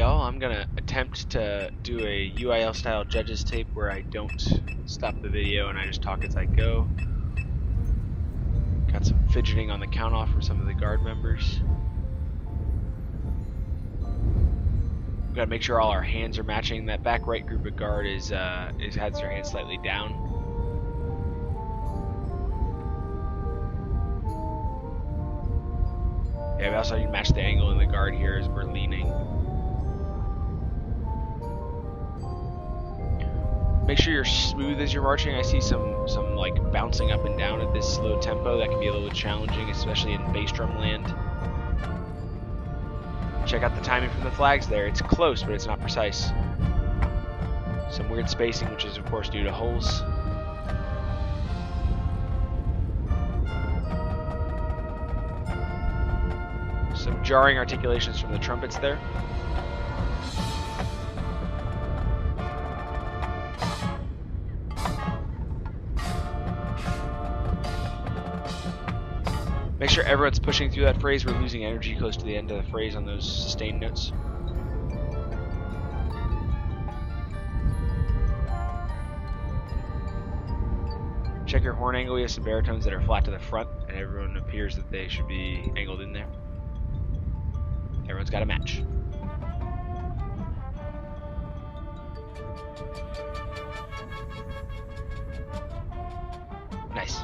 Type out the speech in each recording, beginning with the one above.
y'all. I'm gonna attempt to do a UIL style judges tape where I don't stop the video and I just talk as I go. Got some fidgeting on the count off for some of the guard members. Gotta make sure all our hands are matching. That back right group of guard has their hands slightly down. Yeah, we also need to match the angle in the guard here as we're leaning. Make sure you're smooth as you're marching. I see some like bouncing up and down at this slow tempo. That can be a little challenging, especially in bass drum land. Check out the timing from the flags there. It's close, but it's not precise. Some weird spacing, which is of course due to holes. Some jarring articulations from the trumpets there. Make sure everyone's pushing through that phrase. We're losing energy close to the end of the phrase on those sustained notes. Check your horn angle. We have some baritones that are flat to the front, and everyone appears that they should be angled in there. Everyone's got a match. Nice.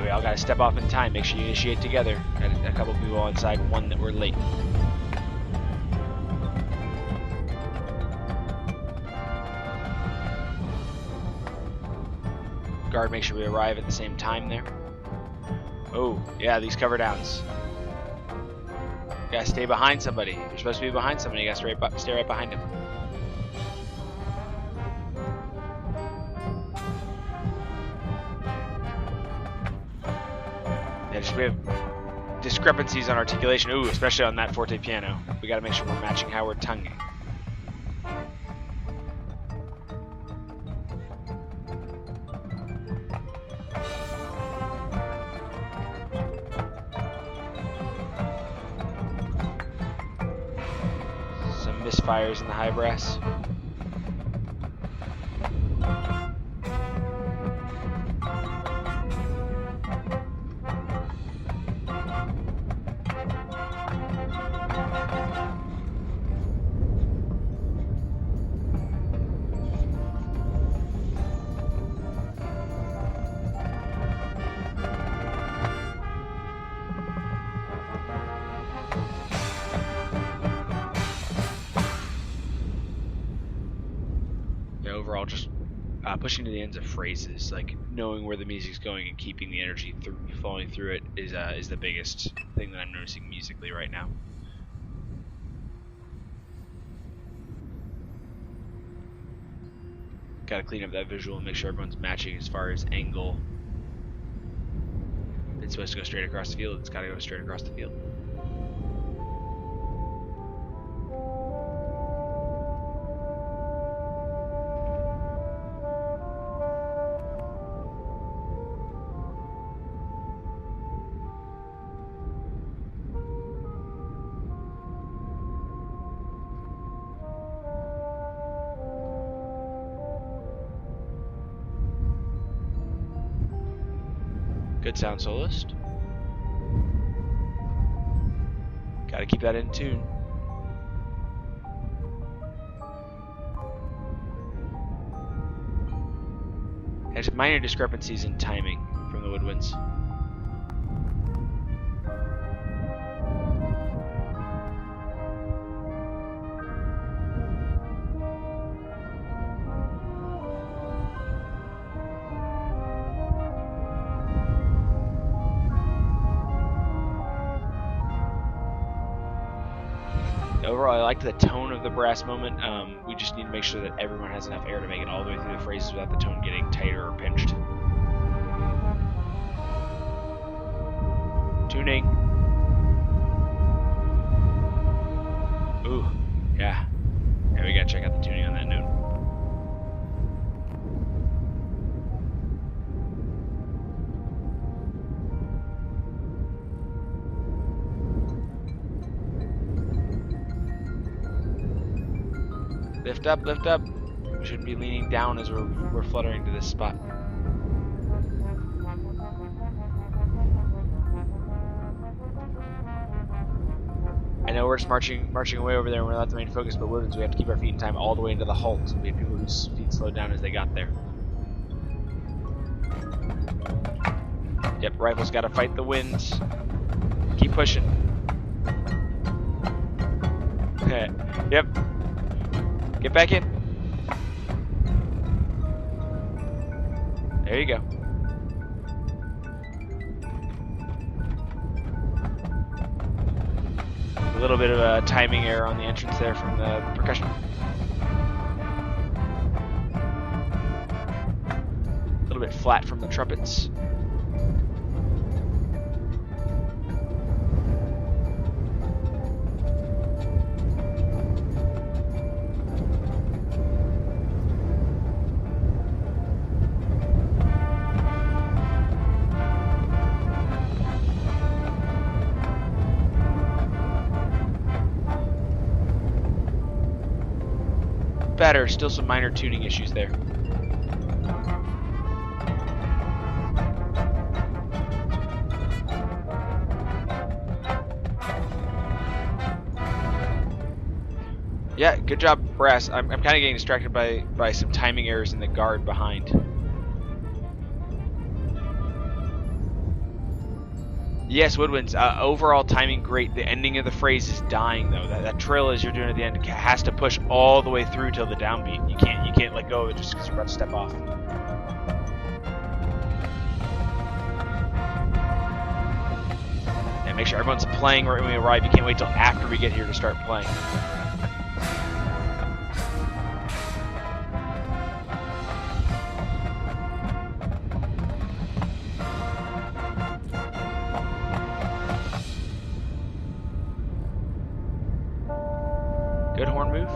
We all gotta step off in time. Make sure you initiate together. Got a couple people on side one that were late. Guard, make sure we arrive at the same time there. Oh, yeah, these cover downs. You gotta stay behind somebody. You're supposed to be behind somebody. You gotta stay right behind him. We have discrepancies on articulation. Ooh, especially on that forte piano. We gotta make sure we're matching how we're tonguing. Some misfires in the high brass. Overall, just pushing to the ends of phrases, like knowing where the music's going and keeping the energy flowing through it is the biggest thing that I'm noticing musically right now. Got to clean up that visual and make sure everyone's matching as far as angle. If it's supposed to go straight across the field, it's got to go straight across the field. Good sound soloist. Gotta keep that in tune. There's minor discrepancies in timing from the woodwinds. Overall, I like the tone of the brass moment. We just need to make sure that everyone has enough air to make it all the way through the phrases without the tone getting tighter or pinched. Tuning. Ooh, yeah. Yeah, we gotta check out the tuning on that note. Lift up, lift up. We shouldn't be leaning down as we're fluttering to this spot. I know we're just marching away over there and we're not the main focus, but Woodlands, we have to keep our feet in time all the way into the halt. We had people whose feet slowed down as they got there. Yep, rifles gotta fight the wind. Keep pushing. Yep. Get back in. There you go. A little bit of a timing error on the entrance there from the percussion. A little bit flat from the trumpets. Better, still some minor tuning issues there. Yeah, good job, Brass. I'm kind of getting distracted by some timing errors in the guard behind. Yes, Woodwinds. Overall timing great. The ending of the phrase is dying though. That trill as you're doing at the end has to push all the way through till the downbeat. You can't let go of it just because you're about to step off. And make sure everyone's playing right when we arrive. You can't wait till after we get here to start playing. Good horn move.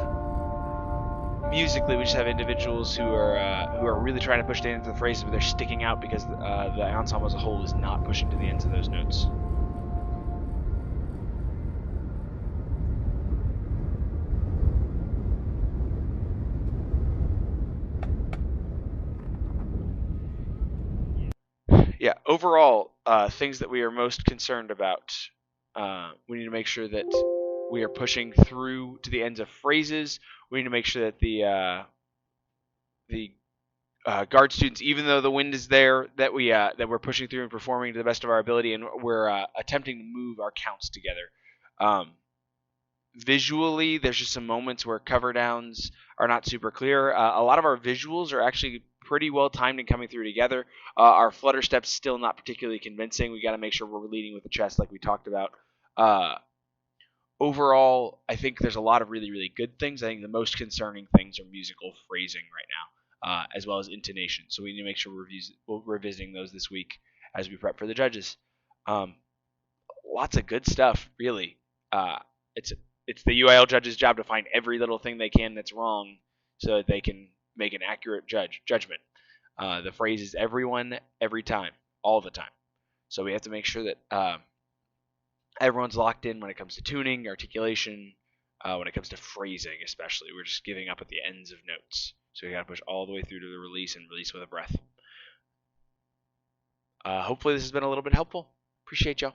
Musically, we just have individuals who are really trying to push the ends of the phrases, but they're sticking out because the ensemble as a whole is not pushing to the ends of those notes. Yeah, overall, things that we are most concerned about. We need to make sure that we are pushing through to the ends of phrases. We need to make sure that the guard students, even though the wind is there, that we're pushing through and performing to the best of our ability, and we're attempting to move our counts together. Visually, there's just some moments where cover downs are not super clear. A lot of our visuals are actually pretty well timed and coming through together. Our flutter steps still not particularly convincing. We got to make sure we're leading with the chest like we talked about. Overall, I think there's a lot of really, really good things. I think the most concerning things are musical phrasing right now, as well as intonation. So we need to make sure we're revisiting those this week as we prep for the judges. Lots of good stuff, really. It's the UIL judge's job to find every little thing they can that's wrong so that they can make an accurate judgment. The phrase is everyone, every time, all the time. So we have to make sure that everyone's locked in when it comes to tuning, articulation, when it comes to phrasing especially. We're just giving up at the ends of notes. So we got to push all the way through to the release and release with a breath. Hopefully this has been a little bit helpful. Appreciate y'all.